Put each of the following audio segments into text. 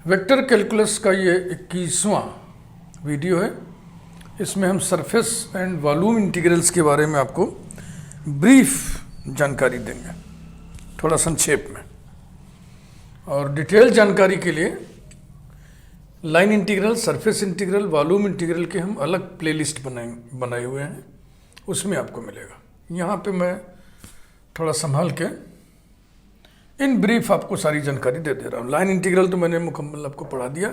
Vector calculus का ये 21वां video है। इसमें हम सरफेस एंड वॉल्यूम इंटीग्रल्स के बारे में आपको ब्रीफ जानकारी देंगे, थोड़ा संक्षेप में। और डिटेल जानकारी के लिए line integral, surface integral, volume integral के हम अलग प्लेलिस्ट बनाए हुए हैं, उसमें आपको मिलेगा। यहाँ पे मैं थोड़ा संभाल के इन ब्रीफ आपको सारी जानकारी दे रहा हूँ। लाइन इंटीग्रल तो मैंने मुकम्मल आपको पढ़ा दिया।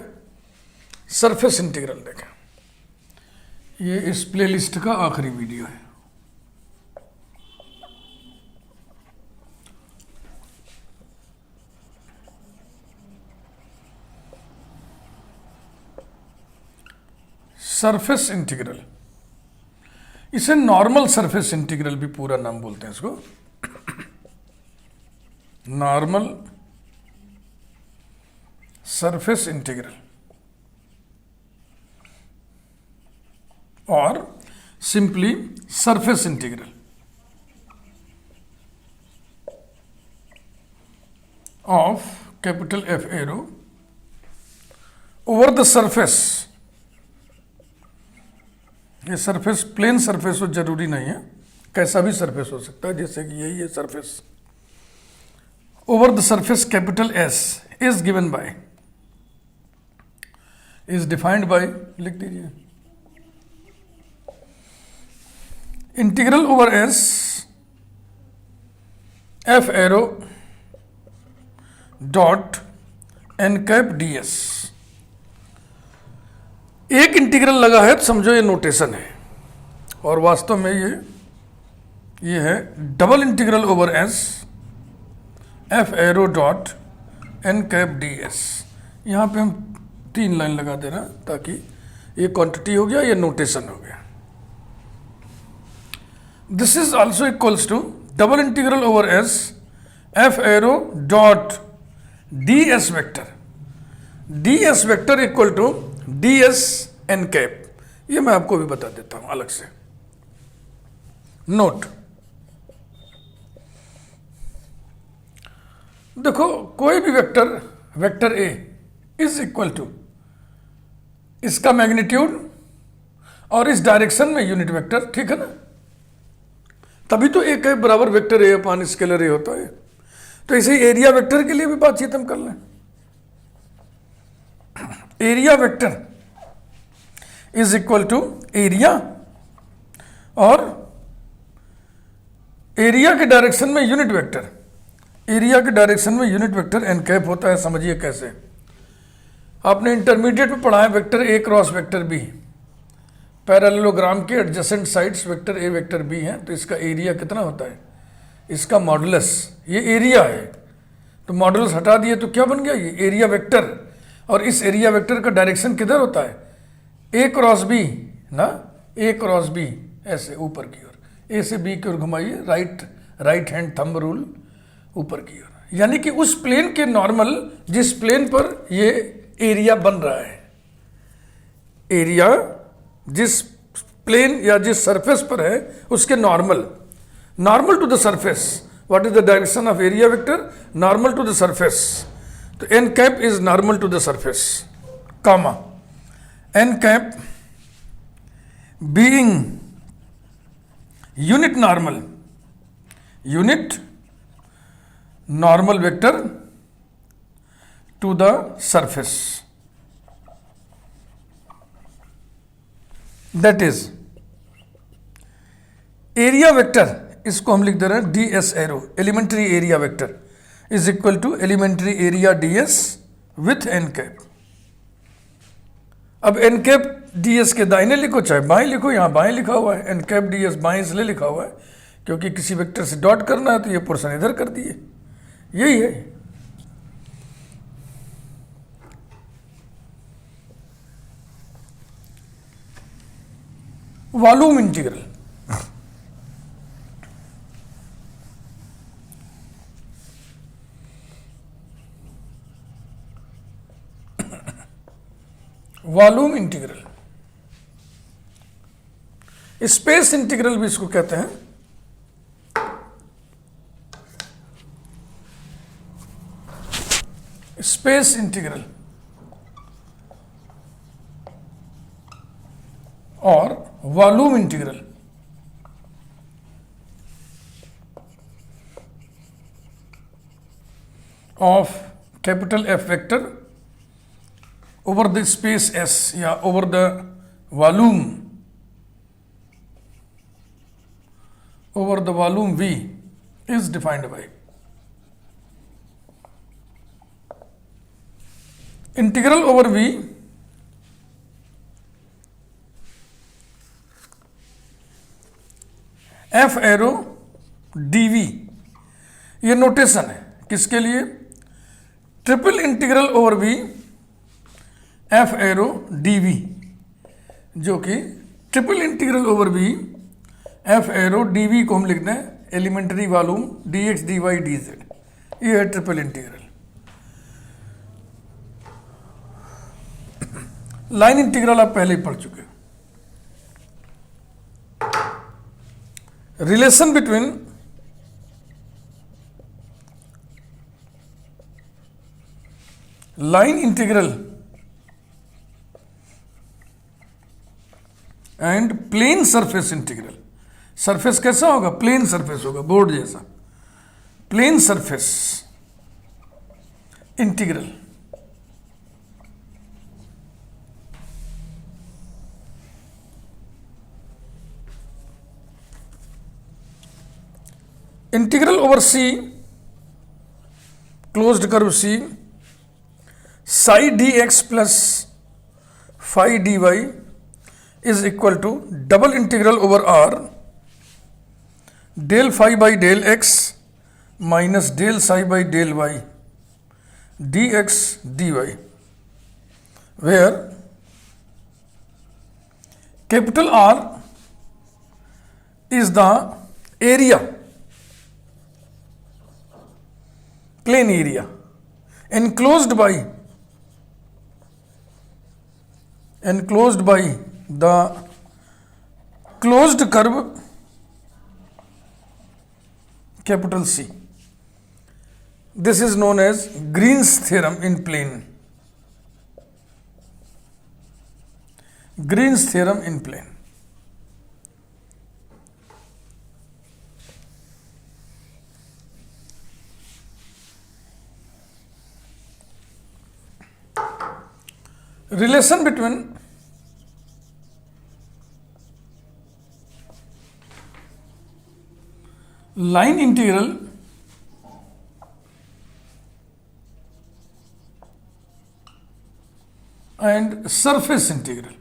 सरफेस इंटीग्रल देखें, ये इस प्लेलिस्ट का आखिरी वीडियो है। सरफेस इंटीग्रल, इसे नॉर्मल सरफेस इंटीग्रल भी पूरा नाम बोलते हैं इसको। नॉर्मल सरफेस इंटीग्रल और simply surface integral of capital F arrow over the surface. ये सरफेस प्लेन सरफेस हो जरूरी नहीं है, कैसा भी सरफेस हो सकता है, जैसे कि यही है surface. Over the surface capital S is given by, is defined by, लिख दीजिए, integral over S F arrow dot N cap D S. एक इंटीग्रल लगा है तो समझो ये नोटेशन है, और वास्तव में ये है double integral over S F arrow dot N cap D S. यहाँ पे हम 3 लाइन लगा दे रहे हैं ताकि ये क्वांटिटी हो गया, ये नोटेशन हो गया। This is also equals to double integral over S F arrow dot D S vector. D S vector equal to D S N cap. ये मैं आपको भी बता देता हूं अलग से। नोट, देखो कोई भी vector A is equal to इसका मैग्नीट्यूड और इस डायरेक्शन में यूनिट वेक्टर, ठीक है ना। तभी तो ए के बराबर वेक्टर ए अपान स्केलर ए होता है। तो इसे एरिया वेक्टर के लिए भी बातचीत हम कर लें। Area vector is equal to area, और एरिया के डायरेक्शन में यूनिट वेक्टर, एरिया के डायरेक्शन में यूनिट वेक्टर एन कैप होता है। समझिए कैसे। आपने इंटरमीडिएट में पढ़ा है vector A cross vector B, parallelogram के adjacent sides vector A vector B हैं, तो इसका एरिया कितना होता है, इसका मॉडुलस, ये एरिया है। तो मॉडुलस हटा दिए तो क्या बन गया, ये एरिया वेक्टर। और इस एरिया वेक्टर का डायरेक्शन किधर होता है, ए क्रॉस बी ना, ए क्रॉस बी, ऐसे ऊपर की ओर, ए से बी की ओर घुमाइए, राइट हैंड थंब रूल, ऊपर की ओर। यानी कि उस प्लेन के नॉर्मल जिस प्लेन पर ये एरिया बन रहा है, एरिया जिस प्लेन या जिस सरफेस पर है उसके normal to the surface. What is the direction of area vector, normal to the surface. तो N cap is normal to the surface, comma N cap being unit normal vector to the surface. That is area vector, इसको हम लिख दे रहे हैं D S arrow, elementary area vector is equal to elementary area D S with N cap. अब N cap D S के दाहिने लिखो चाहे बाएं लिखो, यहां बाएं लिखा हुआ है। एन कैप डी एस बाएं इसलिए लिखा हुआ है क्योंकि किसी वेक्टर से डॉट करना है तो ये पोर्शन इधर कर दिए, यही है। Volume integral, volume integral, space integral भी इसको कहते हैं। स्पेस इंटीग्रल और volume integral of capital F vector over the space S या over the volume V is defined by integral over V f arrow dv। ये notation है किसके लिए? Triple integral over V f arrow dv, जो कि triple integral over V f arrow dv को हम लिखते हैं elementary volume dx dy dz। ये है ट्रिपल इंटीग्रल। लाइन इंटीग्रल आप पहले ही पढ़ चुके। Relation between line integral and plane surface integral. Surface कैसा होगा? प्लेन सरफेस होगा, बोर्ड जैसा। Plane surface integral integral over C closed curve C psi dx plus phi dy is equal to double integral over R del phi by del x minus del psi by del y dx dy, where capital R is the area, plane area enclosed by the closed curve capital C. This is known as Green's theorem in plane. Green's theorem in plane. Relation between line integral and surface integral.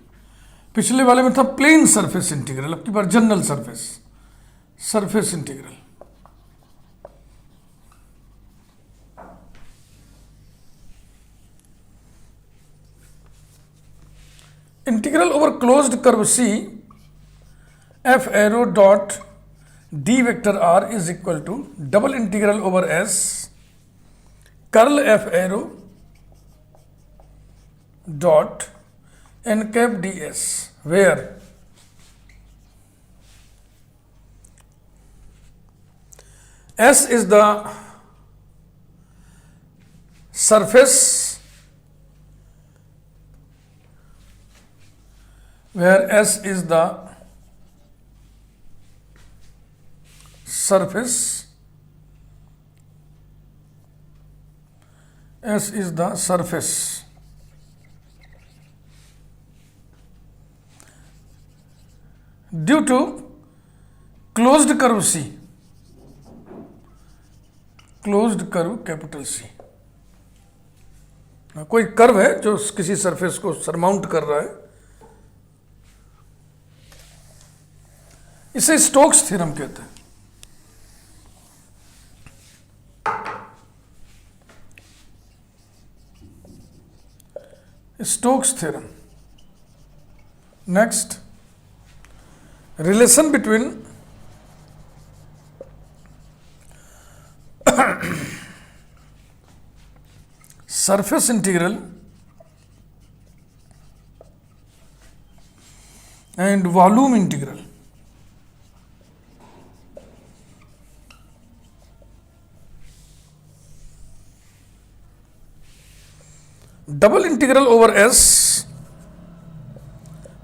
पिछले वाले में था plane surface integral, अब की बार general surface integral. Integral over closed curve C f arrow dot d vector R is equal to double integral over S curl f arrow dot n cap ds, where S is the surface, where S is the surface, S is the surface due to closed curve C, closed curve capital C। कोई curve है जो किसी surface को surmount कर रहा है, इसे Stokes theorem कहते हैं। Stokes theorem. Next, relation between surface integral and volume integral. Double integral over S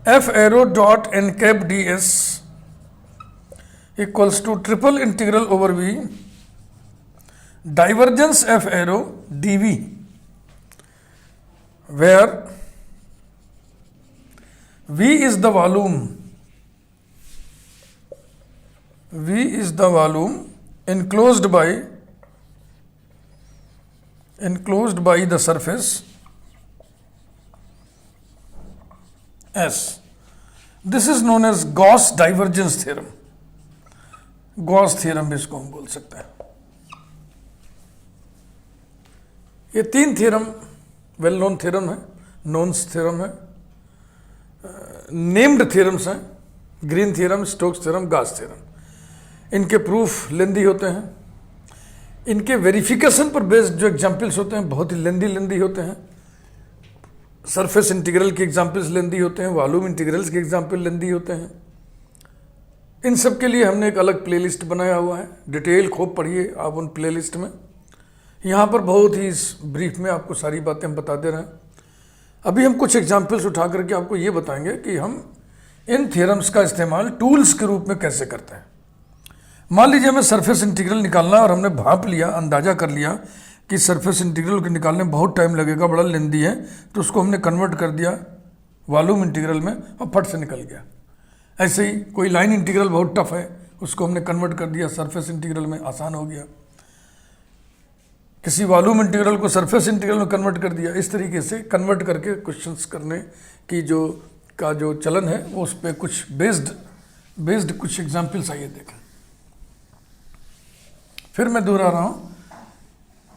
F arrow dot N cap D S equals to triple integral over V divergence F arrow D V, where V is the volume enclosed by the surface S. This is known as Gauss divergence theorem. Gauss theorem भी इसको हम बोल सकते हैं. ये तीन theorem well known theorem है, नोन्स theorem है, नेम्ड थ्योरम्स हैं, green theorem, Stokes theorem, Gauss theorem. इनके प्रूफ लेंदी होते हैं, इनके वेरिफिकेशन पर बेस्ड जो एग्जाम्पल्स होते हैं बहुत ही लेंदी होते हैं. सरफेस इंटीग्रल के एग्जाम्पल्स लेंदी होते हैं, वॉल्यूम इंटीग्रल्स के एग्जाम्पल लेंदी होते हैं. इन सब के लिए हमने एक अलग प्लेलिस्ट बनाया हुआ है, डिटेल खूब पढ़िए आप उन प्लेलिस्ट में. यहाँ पर बहुत ही ब्रीफ में आपको सारी बातें हम बता दे रहे हैं. अभी हम कुछ एग्जाम्पल्स उठा करके आपको ये बताएंगे कि हम इन थ्योरम्स का इस्तेमाल टूल्स के रूप में कैसे करते हैं. मान लीजिए हमें सरफेस इंटीग्रल निकालना है और हमने भाप लिया, अंदाजा कर लिया कि सरफेस इंटीग्रल के निकालने में बहुत टाइम लगेगा, बड़ा लेंदी है, तो उसको हमने कन्वर्ट कर दिया वॉल्यूम इंटीग्रल में और फट से निकल गया. ऐसे ही कोई लाइन इंटीग्रल बहुत टफ है, उसको हमने कन्वर्ट कर दिया सरफेस इंटीग्रल में, आसान हो गया. किसी वॉल्यूम इंटीग्रल को सरफेस इंटीग्रल में कन्वर्ट कर दिया. इस तरीके से कन्वर्ट करके क्वेश्चंस करने की जो चलन है वो उस पर कुछ बेस्ड कुछ एग्जाम्पल्स आइए देखें. फिर मैं दोहरा रहा हूँ,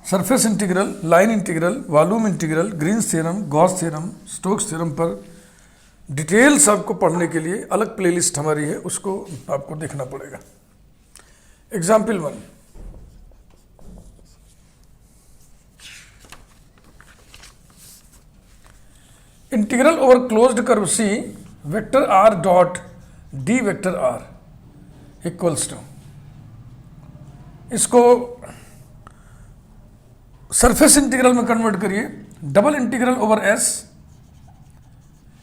surface integral, line integral, volume integral, Green's theorem, Gauss theorem, Stokes theorem पर डिटेल्स आपको पढ़ने के लिए अलग प्लेलिस्ट हमारी है, उसको आपको देखना पड़ेगा. Example 1, integral over closed curve C vector R dot D vector R equals to, इसको सरफेस इंटीग्रल में कन्वर्ट करिए, डबल इंटीग्रल ओवर S.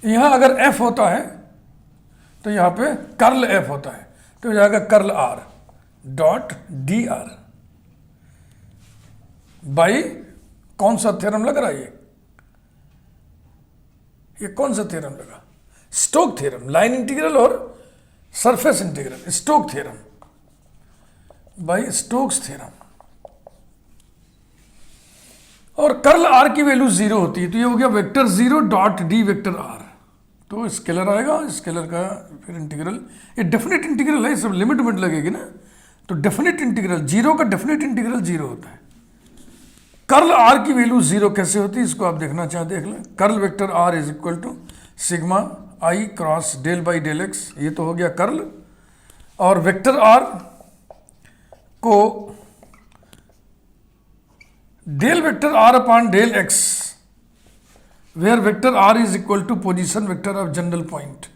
यहां अगर F होता है तो यहां पे कर्ल F होता है, तो हो जाएगा curl R dot D R by कौन सा थ्योरम लग रहा है, ये कौन सा थ्योरम लगा, स्टोक थ्योरम. लाइन इंटीग्रल और surface integral, Stoke theorem by Stokes theorem. और कर्ल आर की वैल्यू 0 होती है, तो ये हो गया vector 0 dot D vector R. तो स्केलर आएगा, स्केलर का फिर इंटीग्रल. ये डेफिनेट इंटीग्रल है, सब लिमिट मिट लगेगी ना, तो डेफिनेट इंटीग्रल 0 का डेफिनेट इंटीग्रल 0 होता है. कर्ल आर की वैल्यू 0 कैसे होती है, इसको आप देखना चाहें देख लें. Curl vector R is equal to sigma I cross del by del X, ये तो हो गया कर्ल. और वेक्टर आर को del vector R upon del X, where vector R is equal to position vector of general point,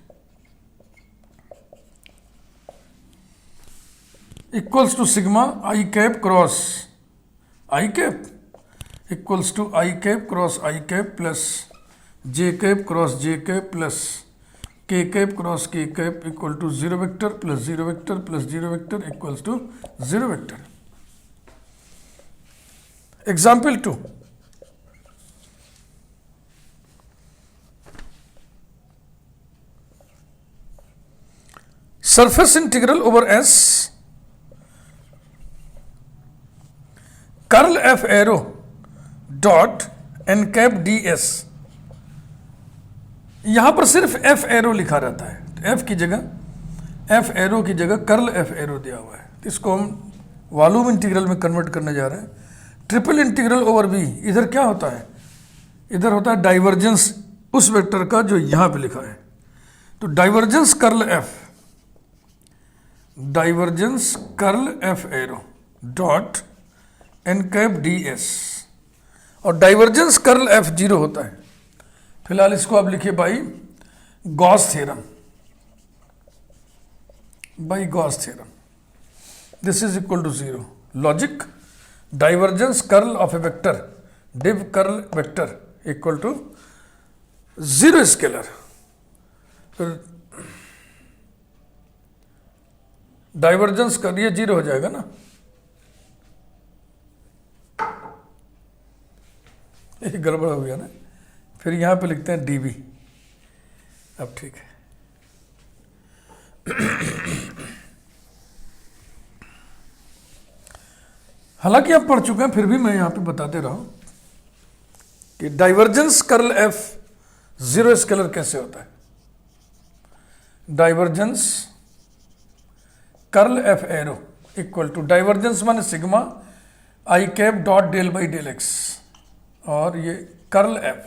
equals to sigma I cap cross I cap equals to I cap cross I cap plus J cap cross J cap plus K cap cross K cap equal to 0 vector plus 0 vector plus 0 vector equals to 0 vector. Example 2, surface integral over S curl F arrow dot N cap D S. यहां पर सिर्फ F arrow लिखा रहता है, तो F की जगह, F arrow की जगह कर्ल एफ एरो दिया हुआ है. इसको हम वॉल्यूम इंटीग्रल में कन्वर्ट करने जा रहे हैं. ट्रिपल इंटीग्रल ओवर वी, इधर क्या होता है, इधर होता है डाइवर्जेंस उस वेक्टर का जो यहां पे लिखा है. तो divergence curl F, divergence curl F arrow dot N cap D S, और डाइवर्जेंस कर्ल एफ 0 होता है. फिलहाल इसको आप लिखिए by Gauss theorem, by Gauss theorem. This is equal to 0. Logic, divergence curl of a vector div curl vector equal to 0 scalar. फिर divergence कर, ये 0 हो जाएगा ना, ये गड़बड़ हो गया ना। फिर यहां पे लिखते हैं dB। अब ठीक है। हालांकि आप पढ़ चुके हैं, फिर भी मैं यहां पे बताते रहा हूं कि divergence curl F zero scalar कैसे होता है। Divergence curl F arrow equal to divergence माने sigma I cap dot del by del X, और ये curl F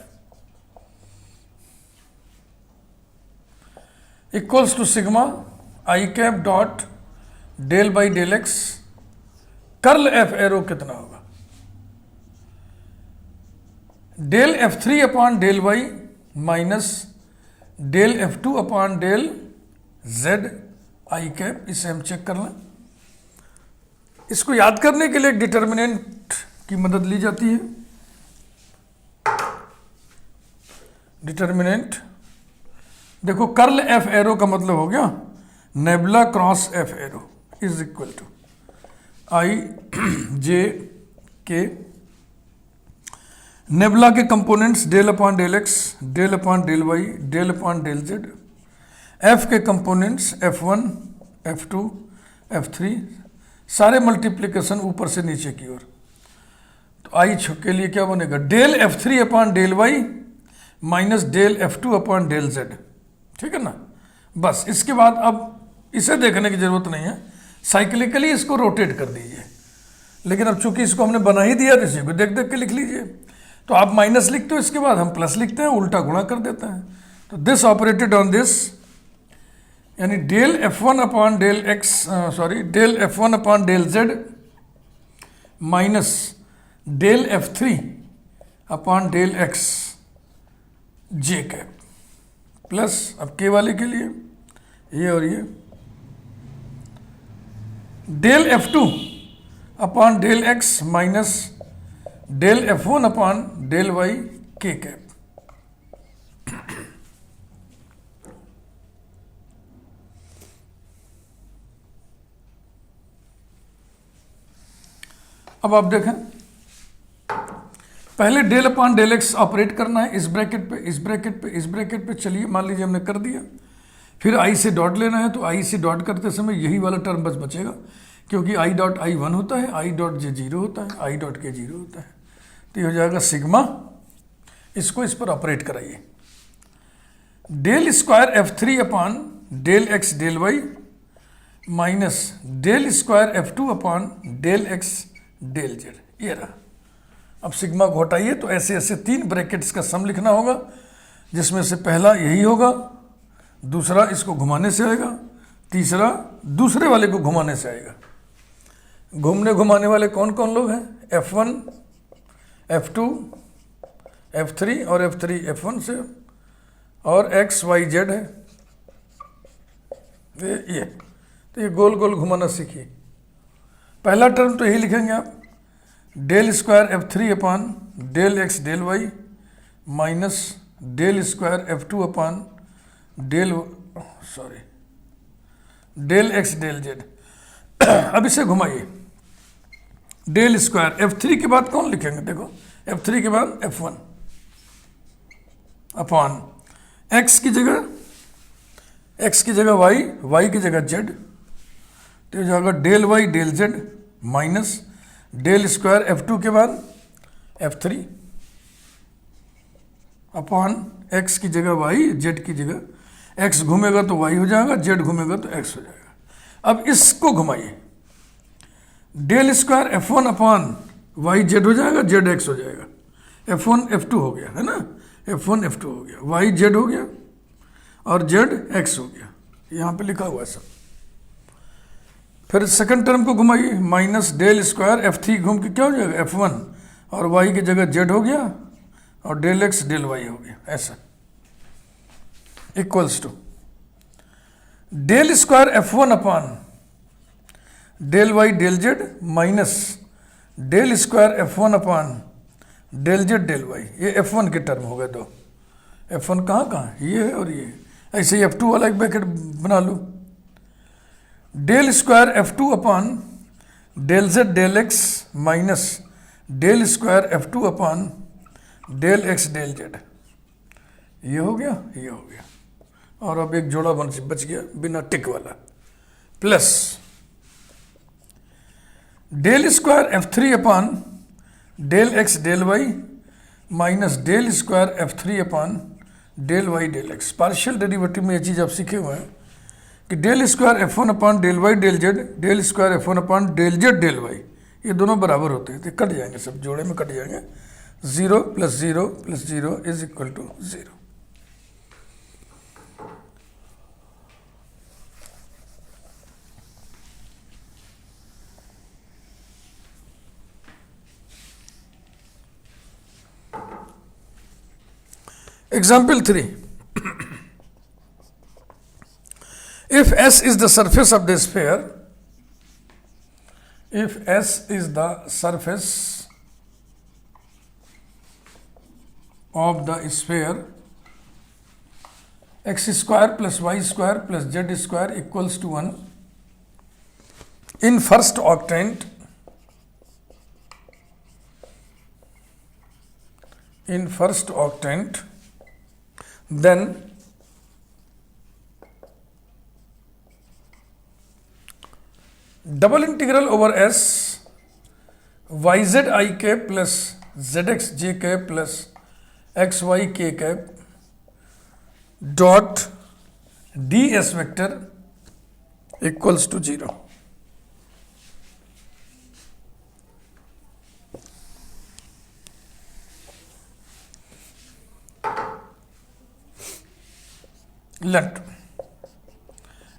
equals to sigma I cap dot del by del X. Curl F arrow कितना होगा? Del F3 upon del Y minus del F2 upon del Z I cap. इसे हम check कर लें। इसको याद करने के लिए डिटर्मिनेंट की मदद ली जाती है। डिटर्मिनेंट देखो, कर्ल एफ एरो का मतलब हो गया nabla cross F arrow is equal to I J K. Nabla के components del upon del X, del upon del Y, del upon del Z. F के कंपोनेंट्स F1, F2, F3, सारे multiplication ऊपर से नीचे की ओर। तो आई के लिए क्या बनेगा? Del F3 upon del Y minus del F2 upon del Z. ठीक है ना? बस इसके बाद अब इसे देखने की जरूरत नहीं है, साइक्लिकली इसको रोटेट कर दीजिए। लेकिन अब चूंकि इसको हमने बना ही दिया, इसी को देख देख के लिख लीजिए। तो आप माइनस लिखते हो, इसके बाद हम प्लस लिखते हैं, उल्टा गुणा कर देते हैं। तो दिस ऑपरेटेड ऑन दिस, यानी del F1 upon del X, del F1 upon del Z minus del F3 upon del X J cap plus अब के वाले के लिए ये और ये del F2 upon del X minus del F1 upon del Y K cap. अब आप देखें, पहले del upon del X operate करना है इस ब्रैकेट पे, इस ब्रैकेट पे, इस ब्रैकेट पे। चलिए मान लीजिए हमने कर दिया। फिर आई से डॉट लेना है, तो आई से डॉट करते समय यही वाला टर्म बस बचेगा, क्योंकि आई डॉट आई 1 होता है, आई डॉट जे 0 होता है, आई डॉट के 0 होता है। तो ये हो जाएगा सिग्मा, इसको इस पर ऑपरेट कराइए, del square F3 upon del X del Y minus del square F2 upon del X del Z. ये रहा। अब सिग्मा को हटाइए, तो ऐसे ऐसे 3 ब्रैकेट्स का सम लिखना होगा, जिसमें से पहला यही होगा, दूसरा इसको घुमाने से आएगा, तीसरा दूसरे वाले को घुमाने से आएगा। घूमने घुमाने वाले कौन कौन लोग हैं? F1, F2, F3 और F3 F1 से, और X Y Z है ये। तो ये गोल गोल घुमाना सीखिए। पहला टर्म तो यही लिखेंगे आप, del square F3 upon del X del Y minus del square F2 upon del X del Z. अब इसे घुमाइए, डेल स्क्वायर F3 के बाद कौन लिखेंगे? देखो, F3 के बाद F1 अपॉन x की जगह y, y की जगह z, तो हो जाएगा del Y del Z minus del square F2 के बाद F3 अपॉन x की जगह y, z की जगह x घूमेगा तो y हो जाएगा, z घूमेगा तो x हो जाएगा। अब इसको घुमाइए, del square F1 upon y z हो जाएगा, z x हो जाएगा। F1 F2 हो गया है ना, F1 F2 हो गया, y z हो गया और z x हो गया। यहाँ पे लिखा हुआ है सब। फिर सेकंड टर्म को घुमाइए, माइनस डेल स्क्वायर F3 घूम के क्या हो जाएगा? F1 और y की जगह z हो गया और डेल x डेल y हो गया, ऐसा equals to del square F1 upon del Y del Z minus del square F1 upon del Z del Y. ये F1 के टर्म हो गए दो। F1 कहाँ कहाँ? ये है और ये। ऐसे ही F2 वाला एक ब्रैकेट बना लूँ, del square F2 upon del Z del x minus del square F2 upon del x del Z। ये हो गया, ये हो गया, और अब एक जोड़ा बच गया बिना टिक वाला, plus del square F3 upon del x del y minus del square F3 upon del y del x। Partial derivative में ये चीज़ आप सीखे हुए हैं कि del square F1 upon del y del z, del square F1 upon del z del y, ये दोनों बराबर होते हैं, तो कट जाएंगे, सब जोड़े में कट जाएंगे। 0 plus 0 plus 0 is equal to 0। Example 3. If S is the surface of the sphere, if S is the surface of the sphere, x square plus y square plus z square equals to 1 in first octant, then double integral over S yz I cap plus zx j cap plus xy k cap dot ds vector equals to 0। Let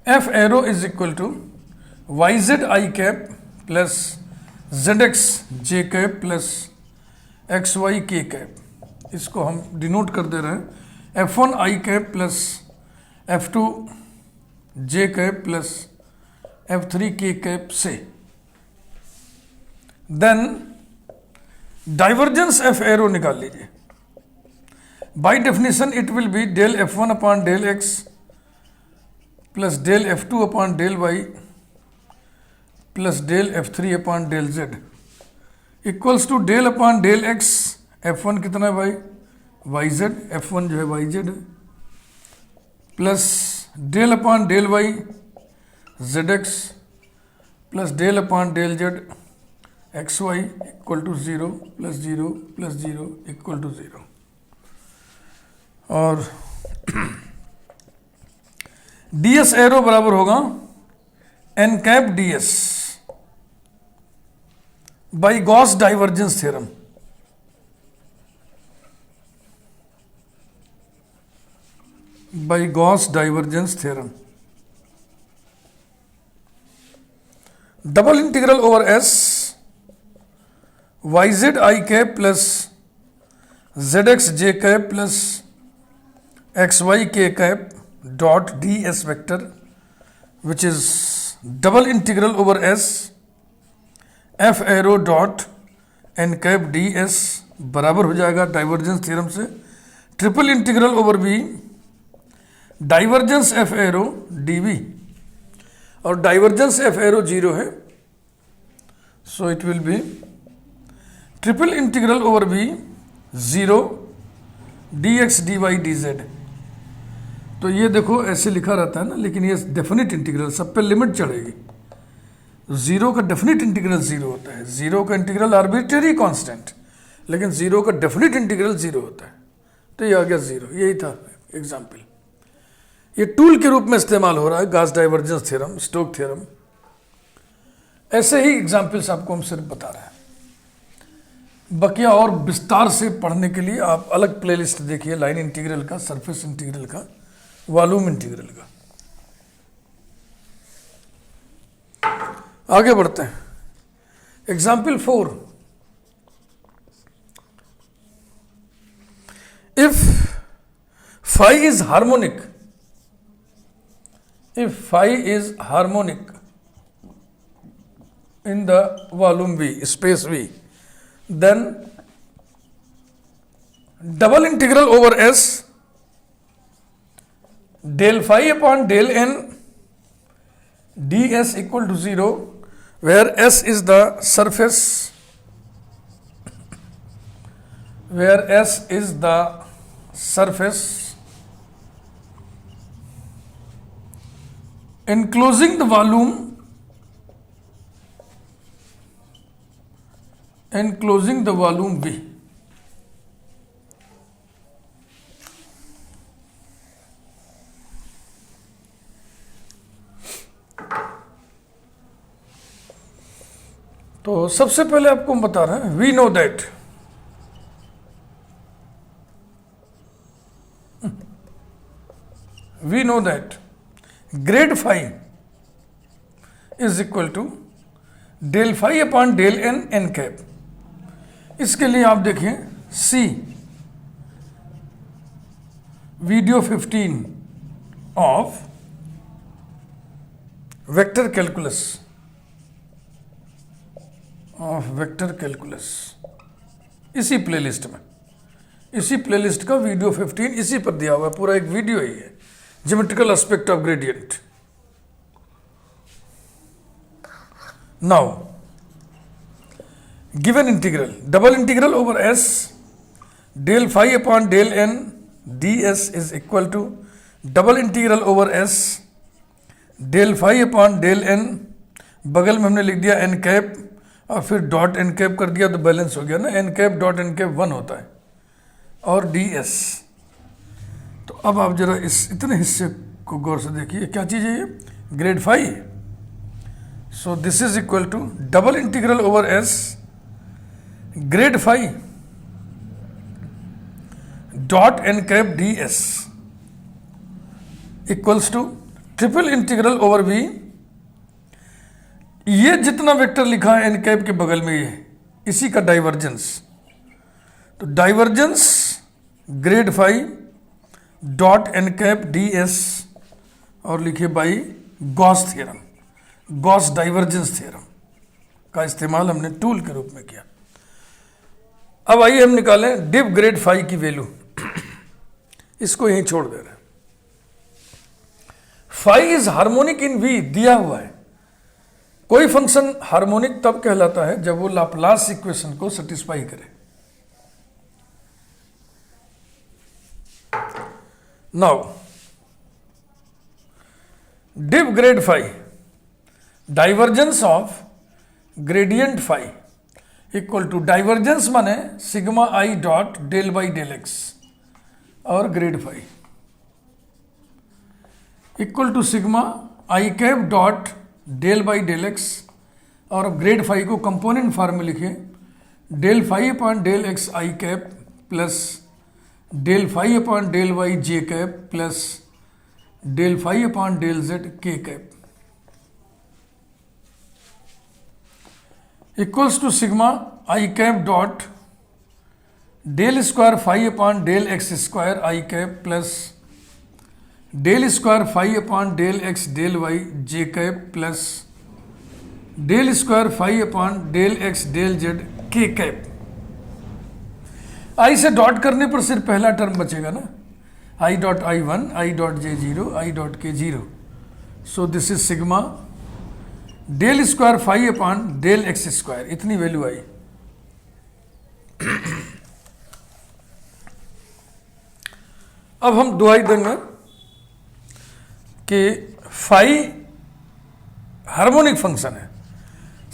f arrow is equal to yz I cap plus zx j cap plus xy k cap। इसको हम denote कर दे रहे हैं f1 I cap plus f2 j cap plus f3 k cap से। Then divergence f arrow निकाल लीजिए। By definition it will be del f1 upon del x plus del f2 upon del y plus del f3 upon del z equals to del upon del x, f1 कितना है भाई yz, f1 जो है yz है, plus del upon del y zx plus del upon del z xy equal to 0 plus 0 plus 0 equal to 0। और ds arrow बराबर होगा n cap ds by Gauss divergence theorem. By Gauss divergence theorem, double integral over s yz I cap plus zx j cap plus xy k cap dot ds vector which is double integral over s f arrow dot n cap ds बराबर हो जाएगा divergence theorem से triple integral over b divergence f arrow dv, और divergence f arrow 0 है, so it will be triple integral over b 0 dx dy dz। तो ये देखो ऐसे लिखा रहता है ना, लेकिन ये डेफिनिट इंटीग्रल, सब पे लिमिट चढ़ेगी। जीरो का डेफिनिट इंटीग्रल 0 होता है, जीरो का इंटीग्रल आर्बिट्रेरी कांस्टेंट, लेकिन जीरो का डेफिनिट इंटीग्रल 0 होता है। तो ये आ गया 0, यही था एग्जाम्पल। ये टूल के रूप में इस्तेमाल हो रहा है Gauss divergence theorem, Stoke theorem. ऐसे ही एग्जाम्पल्स आपको हम सिर्फ बता रहे हैं। बकिया और विस्तार से पढ़ने के लिए आप अलग प्लेलिस्ट देखिए, लाइन इंटीग्रल का, सरफेस इंटीग्रल का, वॉल्यूम इंटीग्रल का। आगे बढ़ते हैं। Example 4, if phi is harmonic, if phi is harmonic in the volume V, space V, then double integral over S del phi upon del n ds equal to 0, where s is the surface, enclosing the volume V. तो सबसे पहले आपको हम बता रहे हैं, we know that grad phi is equal to del phi upon del N cap. इसके लिए आप देखें see video 15 of vector calculus, इसी प्लेलिस्ट का वीडियो 15 इसी पर दिया हुआ है, पूरा एक वीडियो ही है, geometrical aspect of gradient. Now given integral, double integral over S del phi upon del N D S is equal to double integral over S del phi upon del N, बगल में हमने लिख दिया N cap और फिर dot N cap कर दिया तो बैलेंस हो गया ना, N cap dot N cap 1 होता है, और डी एस। तो अब आप जरा इस इतने हिस्से को गौर से देखिए, क्या चीज़ है ये, grad phi. So this is equal to double integral over S grad phi dot N cap D S equals to triple integral over V. ये जितना वेक्टर लिखा है एन कैप के बगल में, ये इसी का डाइवर्जेंस, तो divergence grad phi dot N cap D S, और लिखिए by Gauss theorem, Gauss divergence theorem का इस्तेमाल हमने टूल के रूप में किया। अब आइए हम निकालें डिव ग्रेड फाई की वैल्यू, इसको यहीं छोड़ दे रहे हैं। Phi is harmonic in V दिया हुआ है। कोई फंक्शन हार्मोनिक तब कहलाता है जब वो लाप्लास इक्वेशन को सेटिस्फाई करे। Now div grad phi, divergence of gradient phi equal to, divergence माने sigma I dot del by del X और grad phi equal to sigma I cap dot del by del X, और grad phi को component form में लिखे del phi upon del X I cap plus del phi upon del Y J cap plus del phi upon del Z K cap equals to sigma I cap dot del square phi upon del X square I cap plus del square phi upon del X del Y J cap plus del square phi upon del X del Z K cap. I से dot करने पर सिर्फ पहला term बचेगा ना, I dot I 1, I dot J 0, I dot K 0। So this is sigma del square phi upon del X square, इतनी value आई। अब हम दुहाई देंगे कि फाई हार्मोनिक फंक्शन है।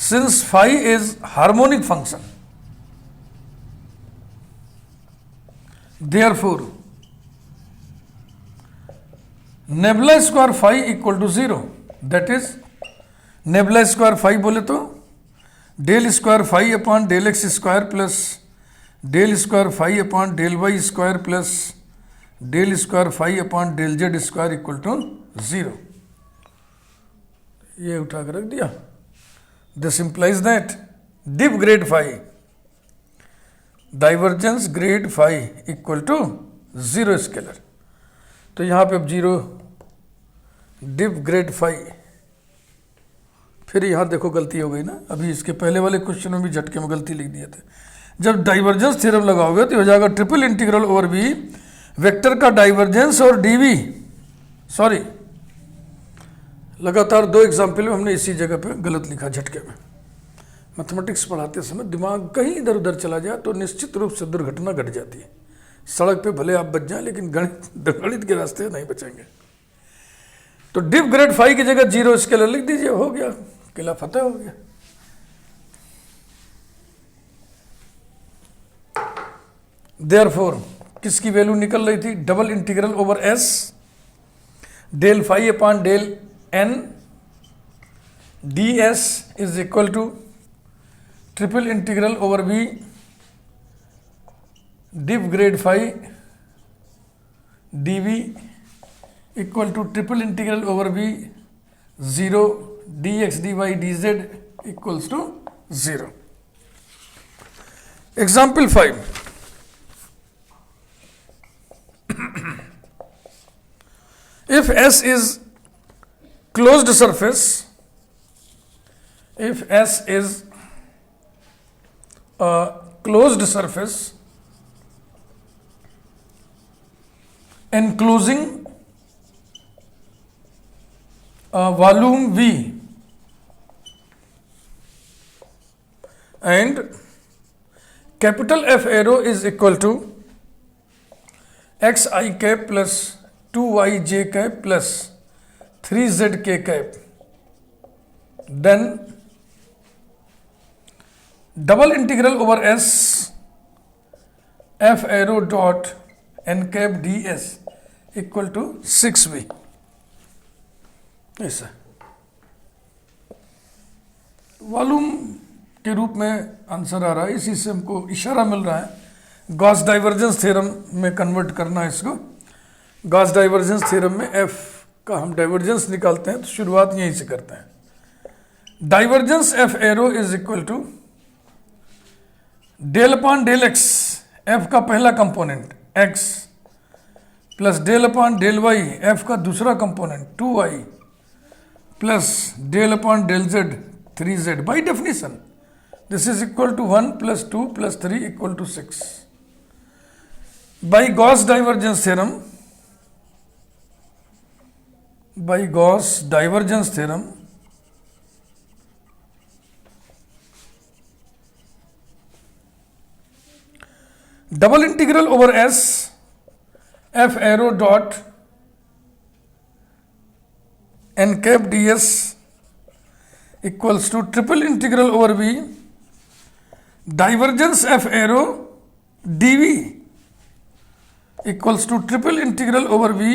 Since phi is harmonic function, therefore nabla square phi equal to 0, that is nabla square phi बोले तो del square phi upon del X square plus del square phi upon del Y square plus del square phi upon del Z square equal to 0। ये उठा कर रख दिया। This implies that div grad phi divergence grad phi equal to 0 scalar. तो यहां पे अब 0 div grad phi, फिर यहां देखो गलती हो गई ना, अभी इसके पहले वाले क्वेश्चन में भी झटके में गलती लिख दिए थे। जब डाइवर्जेंस थ्योरम लगाओगे तो हो जाएगा triple integral over V vector का डाइवर्जेंस और डीवी सॉरी, लगातार 2 एग्जाम्पल में हमने इसी जगह पे गलत लिखा झटके में। मैथमेटिक्स पढ़ाते समय दिमाग कहीं इधर उधर चला जाए तो निश्चित रूप से दुर्घटना घट जाती है। सड़क पे भले आप बच जाएं, लेकिन गणित के रास्ते नहीं बचेंगे। तो डिव ग्रेड 5 की जगह 0 स्केलर लिख दीजिए, हो गया, किला फतेह हो गया। देयरफॉर किसकी वैल्यू निकल रही थी? Double integral over S del phi upon del N D S is equal to triple integral over B div grad 5 dv equal to triple integral over B 0 dx dy dz equals to 0। Example 5, if S is closed surface, if S is a closed surface enclosing a volume V and capital F arrow is equal to x I cap plus 2y j cap plus 3z k cap, then double integral over s f arrow dot n cap ds equal to 6v। ऐसा volume के रूप में answer आ रहा है, इसी से हमको इशारा मिल रहा है गॉस डाइवर्जेंस थ्योरम में कन्वर्ट करना है इसको। गॉस डाइवर्जेंस थ्योरम में f का हम डाइवर्जेंस निकालते हैं तो शुरुआत यहीं से करते हैं। Divergence f arrow is equal to del upon del x, f का पहला component x plus del upon del y, f का दूसरा component 2y plus del upon del z 3z। By definition this is equal to 1 plus 2 plus 3 equal to 6। By Gauss divergence theorem, by Gauss divergence theorem, double integral over S f arrow dot n cap ds equals to triple integral over V divergence f arrow dv equals to triple integral over V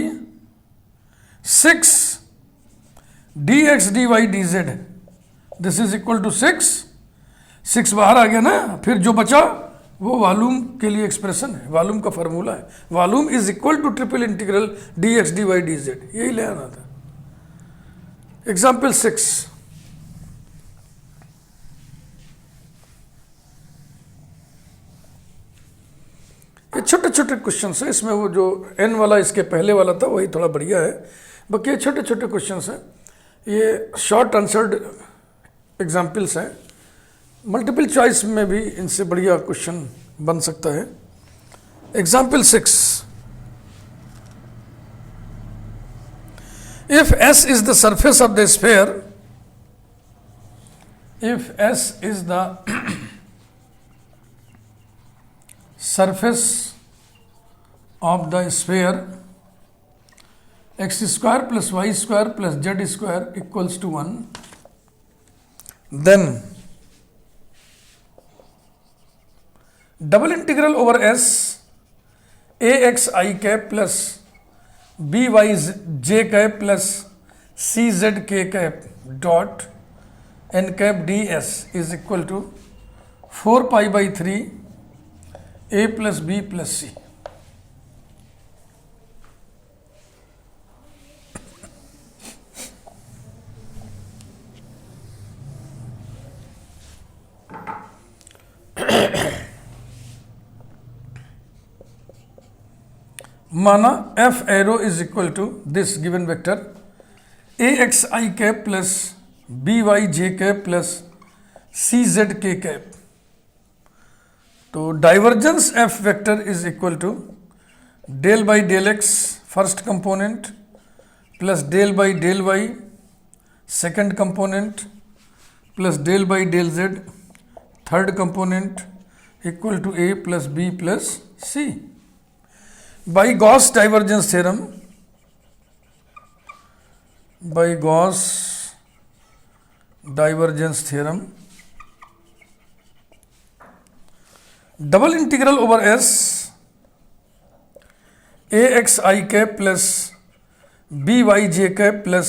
6 dx dy dz, this is equal to 6 बाहर आ गया ना, फिर जो बचा वो volume के लिए expression है, वॉल्यूम का फॉर्मूला है। Volume is equal to triple integral dx dy dz, यही ले आना था। एग्जाम्पल 6, ये छोटे छोटे क्वेश्चन है, इसमें वो जो n वाला इसके पहले वाला था वही थोड़ा बढ़िया है, बाकी ये छोटे छोटे क्वेश्चन हैं। ये शॉर्ट आंसर्ड एग्जाम्पल्स हैं, मल्टीपल चॉइस में भी इनसे बढ़िया क्वेश्चन बन सकता है। Example 6, if S is the surface of the sphere, if S is the surface of the sphere, x square plus y square plus z square equals to 1, then double integral over S ax I cap plus by j cap plus cz k cap dot n cap ds is equal to 4 pi by 3 a plus b plus c। माना f arrow is equal to this given vector ax I cap plus by j cap plus cz k cap. तो divergence f vector is equal to del by del x first component plus del Y second component plus del by del Z third component equal to A plus B plus C. By Gauss divergence theorem, by Gauss divergence theorem, double integral over S A X I cap plus B Y J cap plus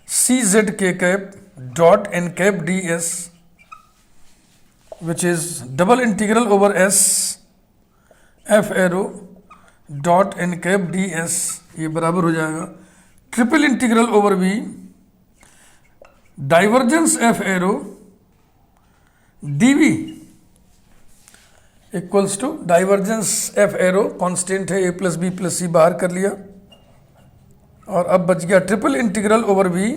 C Z K cap dot N cap D S which is double integral over S F arrow dot N cap D S, ये बराबर हो जाएगा triple integral over B divergence F arrow D V equals to divergence F arrow constant है A plus B plus C बाहर कर लिया और अब बच गया triple integral over B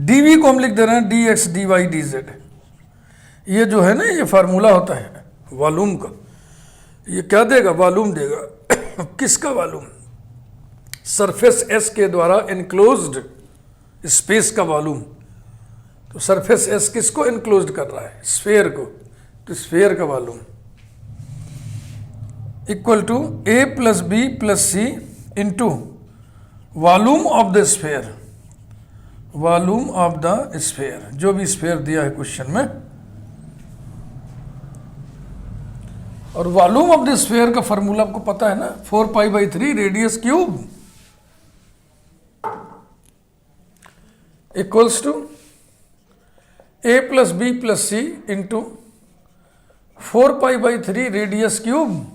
D V को हम लिख दे रहे हैं D X D Y D Z. ये जो है ना ये फार्मूला होता है वॉल्यूम का, ये क्या देगा वॉल्यूम देगा किसका वॉल्यूम, सरफेस एस के द्वारा इनक्लोज्ड स्पेस का वॉल्यूम। तो सरफेस एस किसको इनक्लोज्ड कर रहा है, स्फेयर को, तो स्फेयर का volume equal to A plus B plus C into volume of the sphere, volume of the sphere, जो भी स्फेयर दिया है क्वेश्चन में। और वॉल्यूम ऑफ द स्फेयर का फॉर्मूला आपको पता है ना, 4π/3 radius cube equals to A plus B plus C into 4π/3 radius cube.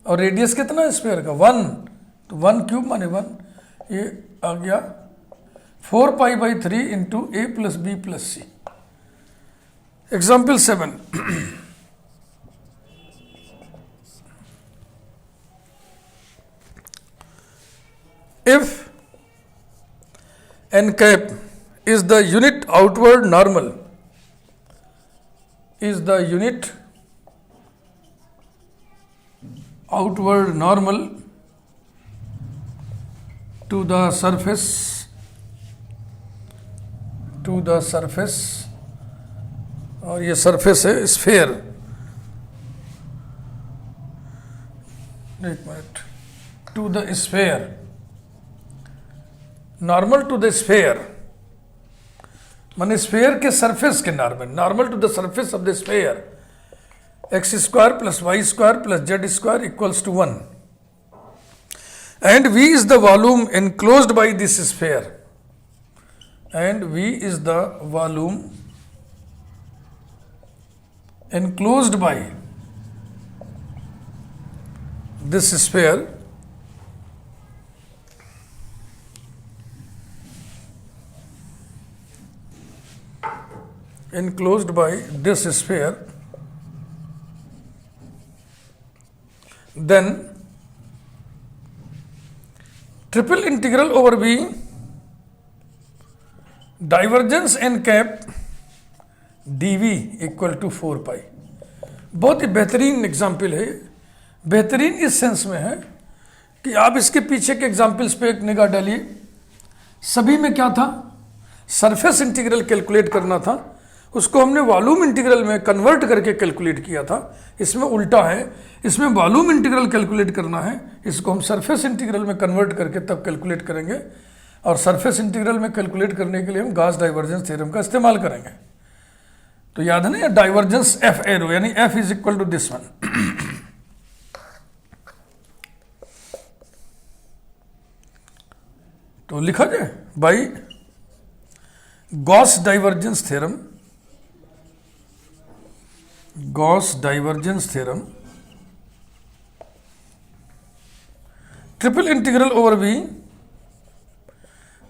और रेडियस कितना है स्फेयर का 1, तो 1 क्यूब माने 1, ये आ गया 4π/3 into A plus B plus C. Example 7, if n cap is the unit outward normal, is the unit outward normal to the surface, और ये सरफेस है स्फेयर, एक minute, to the sphere, normal to the sphere माने sphere के surface के normal, normal to the surface of the sphere, X square plus Y square plus Z square equals to 1 and V is the volume enclosed by this sphere, and V is the volume enclosed by this sphere, enclosed by this sphere, then triple integral over B divergence N cap D V equal to 4π। बहुत ही बेहतरीन example है, बेहतरीन इस sense में है कि आप इसके पीछे के एग्जाम्पल्स पे एक निगाह डालिए। सभी में क्या था, सरफेस इंटीग्रल कैलकुलेट करना था, उसको हमने वॉल्यूम इंटीग्रल में कन्वर्ट करके कैलकुलेट किया था। इसमें उल्टा है, इसमें वॉल्यूम इंटीग्रल कैलकुलेट करना है, इसको हम सरफेस इंटीग्रल में कन्वर्ट करके तब कैलकुलेट करेंगे। और सरफेस इंटीग्रल में कैलकुलेट करने के लिए हम गॉस डाइवर्जेंस थ्योरम का इस्तेमाल करेंगे। तो याद है ना, डाइवर्जेंस एफ एरो यानी F is equal to this one. तो लिखा जाए by Gauss divergence theorem, Gauss divergence theorem, triple integral over V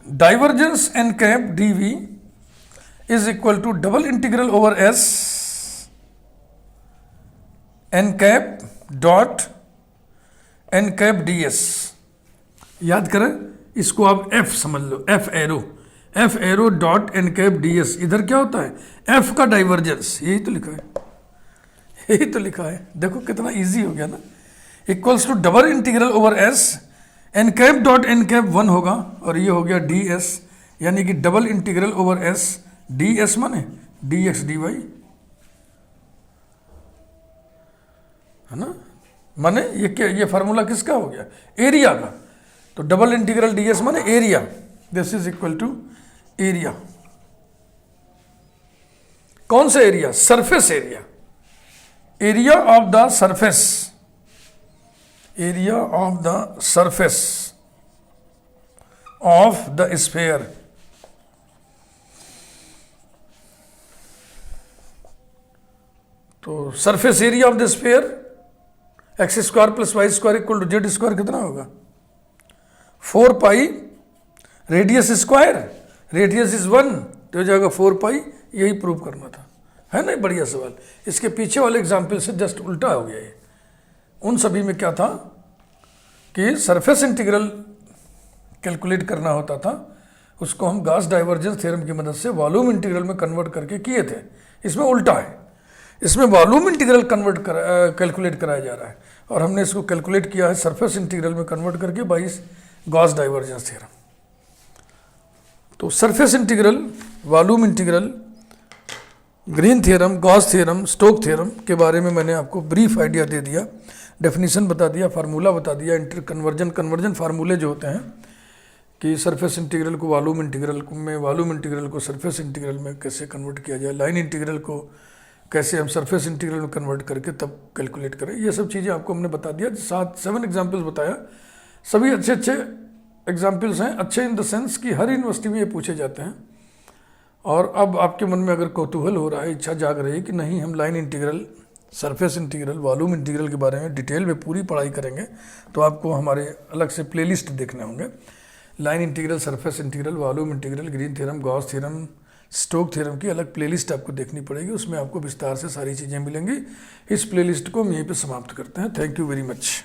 divergence N cap D V is equal to double integral over S N cap dot N cap D S. याद करें, इसको आप F समझ लो, F arrow dot N cap D S. इधर क्या होता है, एफ का डाइवर्जेंस, यही तो लिखा है, यही तो लिखा है। देखो कितना इजी हो गया ना, equals to double integral over S N cap dot N cap 1 होगा और ये हो गया डी एस, यानी कि double integral over S, D S माने डी एक्स डी वाई, है ना। माने ये क्या, ये फार्मूला किसका हो गया, एरिया का। तो डबल इंटीग्रल डी एस माने area, this is equal to area. कौन सा area, surface area, area of the surface, area of the surface of the sphere. तो surface area of the sphere X square plus Y square equal to Z square कितना होगा, 4 pi radius square, radius is 1 तो हो जाएगा 4 पाई। यही prove करना था, है ना। बढ़िया सवाल। इसके पीछे वाले एग्जाम्पल से जस्ट उल्टा हो गया ये। उन सभी में क्या था कि सरफेस इंटीग्रल कैलकुलेट करना होता था, उसको हम गॉस डाइवर्जेंस थ्योरम की मदद से वॉल्यूम इंटीग्रल में कन्वर्ट करके किए थे। इसमें उल्टा है, इसमें वॉल्यूम इंटीग्रल कैलकुलेट कराया जा रहा है और हमने इसको कैलकुलेट किया है सरफेस इंटीग्रल में कन्वर्ट करके बाई गॉस डाइवर्जेंस थ्योरम। तो surface integral, volume integral, Green theorem, Gauss theorem, Stoke theorem के बारे में मैंने आपको ब्रीफ आइडिया दे दिया, डेफिनेशन बता दिया, फार्मूला बता दिया, कन्वर्जन फार्मूले जो होते हैं कि सरफेस इंटीग्रल को वॉल्यूम इंटीग्रल में, वॉल्यूम इंटीग्रल को सरफेस इंटीग्रल में कैसे कन्वर्ट किया जाए, लाइन इंटीग्रल को कैसे हम सरफेस इंटीग्रल में कन्वर्ट करके तब कैलकुलेट करें, ये सब चीज़ें आपको हमने बता दिया। 7 एग्जाम्पल्स बताया, सभी अच्छे अच्छे एग्जाम्पल्स हैं। अच्छे इन द सेंस कि हर यूनिवर्सिटी में ये पूछे जाते हैं। और अब आपके मन में अगर कौतूहल हो रहा है, इच्छा जाग रही है कि नहीं हम line integral, surface integral, volume integral के बारे में डिटेल में पूरी पढ़ाई करेंगे, तो आपको हमारे अलग से प्लेलिस्ट देखने होंगे। Line integral, surface integral, volume integral, Green theorem, Gauss theorem, Stoke theorem की अलग प्लेलिस्ट आपको देखनी पड़ेगी, उसमें आपको विस्तार से सारी चीज़ें मिलेंगी। इस प्लेलिस्ट को हम यहीं पे समाप्त करते हैं। Thank you very much.